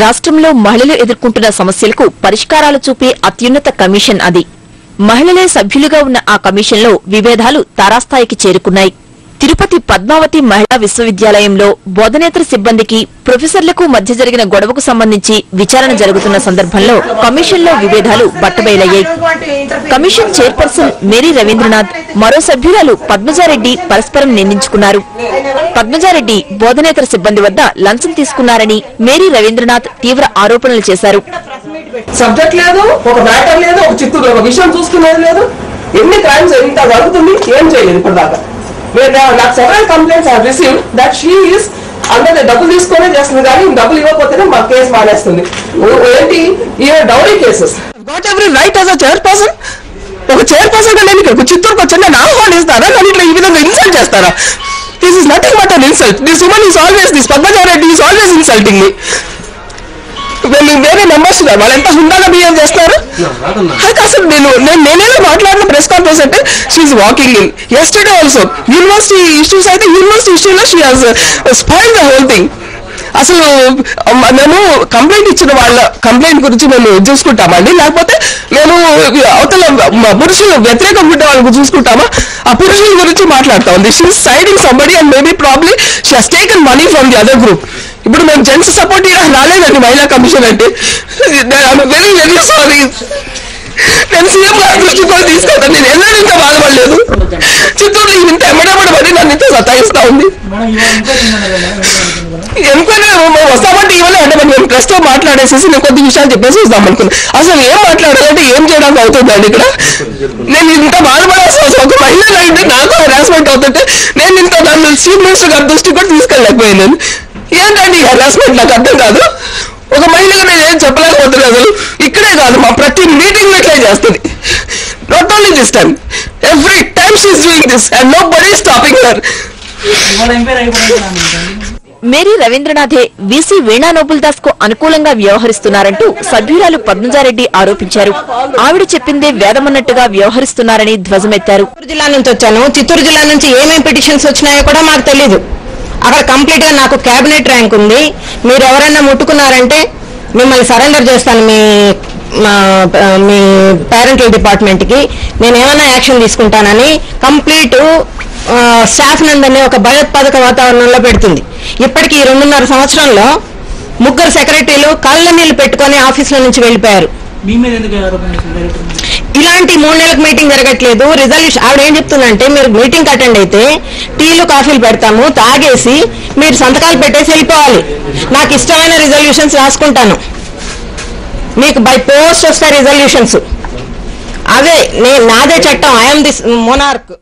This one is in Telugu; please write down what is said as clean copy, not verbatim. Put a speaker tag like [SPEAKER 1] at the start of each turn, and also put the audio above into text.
[SPEAKER 1] రాష్ట్రంలో మహిళలు ఎదుర్కొంటున్న సమస్యలకు పరిష్కారాలు చూపే అత్యున్నత కమిషన్ అది. మహిళలే సభ్యులుగా ఉన్న ఆ కమిషన్లో విభేదాలు తారాస్థాయికి చేరుకున్నాయి. తిరుపతి పద్మావతి మహిళా విశ్వవిద్యాలయంలో బోధనేతర సిబ్బందికి ప్రొఫెసర్లకు మధ్య జరిగిన గొడవకు సంబంధించి విచారణ జరుగుతున్న సందర్భంలో కమిషన్లో విభేదాలు బట్టబయలయ్యాయి. కమిషన్ చైర్పర్సన్ మేరీ రవీంద్రనాథ్, మరో సభ్యురాలు పద్మజారెడ్డి పరస్పరం నిందించుకున్నారు. పద్మజారెడ్డి బోధనేతర సిబ్బంది వద్ద లంచం తీసుకున్నారని మేరీ రవీంద్రనాథ్ తీవ్ర ఆరోపణలు చేశారు.
[SPEAKER 2] సబ్జెక్ట్ లేదు, ఒక మ్యాటర్ లేదు, ఒక చిత్తూరు ఒక విషయం చూసుకునేది లేదు. ఎన్ని క్రైమ్స్ ఎంత జరుగుతుంది, ఏం చేయలేదు ఇప్పటిదాకా. నాకు several complaints have received that she is అందరి డబ్బులు తీసుకునే చేస్తుంది, కానీ డబ్బులు ఇవ్వకపోతేనే మా కేసు మానేస్తుంది. ఏంటి ఈ dowry cases got every right as a chairperson. ఒక చైర్పర్సన్ గా నేను ఇక్కడ చిత్తూరుకు వచ్చి నేను ఆహ్వానిస్తారా, కానీ ఇట్లా ఈ విధంగా ఇన్సల్ట్ చేస్తారా? This is nothing but an insult. This woman is always, this Padmaja Reddy is always insulting me. వేరే మెంబర్స్ వాళ్ళు ఎంత హుందాగా బిహేవ్ చేస్తారు. అసలు నేనేదో మాట్లాడిన ప్రెస్ కాన్ఫరెన్స్ అంటే she walking in yesterday also university issues అయితే యూనివర్సిటీ ఇష్యూలో she has spoil the whole thing. అసలు మేము కంప్లైంట్ ఇచ్చిన వాళ్ళ కంప్లైంట్ గురించి మేము చూసుకుంటామండి, లేకపోతే మేము అవతల పురుషులు వ్యతిరేకం ఉండే వాళ్ళకు చూసుకుంటామా? ఆ పురుషుల గురించి మాట్లాడుతా ఉంది. She is siding somebody and maybe probably she has taken money from the other group. ఇప్పుడు మేము జెంట్స్ సపోర్ట్ రాలేదండి మహిళా కమిషన్ అంటే. Very very sorry. నేను సీఎం గారి దృష్టి కూడా తీసుకెళ్తాను. నేను ఎన్నడూ ఇంత బాధపడలేదు. చిత్తూరులో ఇంత ఎమ్మడబడి పడి నన్ను ఇంత సతాయిస్తా ఉంది. ఎంక్వైరీ వస్తామంటే ఇవ్వలే అంటే మేము ప్రెస్ తో మాట్లాడేసేసి నేను కొద్ది విషయాలు చెప్పేసి వస్తాం అనుకున్నాను. అసలు ఏం మాట్లాడాలంటే ఏం చేయడానికి అవుతుందండి ఇక్కడ? నేను ఇంత బాధపడాల్సిన ఒక మహిళ అంటే నాకు హెరాస్మెంట్ అవుతుంటే నేను ఇంత నన్ను చీఫ్ మినిస్టర్ గారి దృష్టి కూడా తీసుకెళ్ళలేకపోయాను. ఏంటండి హెరాస్మెంట్ నాకు అర్థం కాదు. ఒక మహిళగా నేను ఏం చెప్పలేకపోతున్నాను. అసలు ఇక్కడే కాదు, మా ప్రతి మీటింగ్ ఇట్లే చేస్తుంది. Not only this time, every time she is doing this and nobody is stopping her.
[SPEAKER 1] Mary రవీంద్రనాథే వీసీ వీణా నోబుల్ దాస్ కు అనుకూలంగా వ్యవహరిస్తున్నారంటూ సభ్యురాలు పద్మజారెడ్డి ఆరోపించారు. ఆవిడ చెప్పిందే వేదమన్నట్టుగా వ్యవహరిస్తున్నారని ధ్వజమెత్తారు.
[SPEAKER 3] చిత్తూరు జిల్లా నుంచి వచ్చాను. చిత్తూరు జిల్లా నుంచి ఏమేమి పిటిషన్స్ వచ్చినాయో కూడా మాకు తెలీదు. అక్కడ కంప్లీట్ గా నాకు క్యాబినెట్ ర్యాంక్ ఉంది. మీరు ఎవరైనా ముట్టుకున్నారంటే మిమ్మల్ని సరెండర్ చేస్తాను మీ పేరెంటల్ డిపార్ట్మెంట్ కి. నేను ఏమైనా యాక్షన్ తీసుకుంటానని కంప్లీట్ స్టాఫ్ నందరినీ ఒక భయోత్పాదక వాతావరణంలో పెడుతుంది. ఇప్పటికీ 2.5 సంవత్సరంలో 3 సెక్రటరీలు కళ్ళ నీళ్లు పెట్టుకుని ఆఫీసుల నుంచి వెళ్లిపోయారు. ఇలాంటి 3 నెలలకు మీటింగ్ జరగట్లేదు. రిజల్యూషన్ ఆవిడ ఏం చెప్తుందంటే, మీరు మీటింగ్ అటెండ్ అయితే టీలు కాఫీలు పెడతాము, తాగేసి మీరు సంతకాలు పెట్టేసి వెళ్ళిపోవాలి. నాకు ఇష్టమైన రిజల్యూషన్స్ రాసుకుంటాను, మీకు బై పోస్ట్ వస్తాయి రిజల్యూషన్స్. అవే నాదే చట్టం, ఐఎమ్ దిస్ మోనార్క్.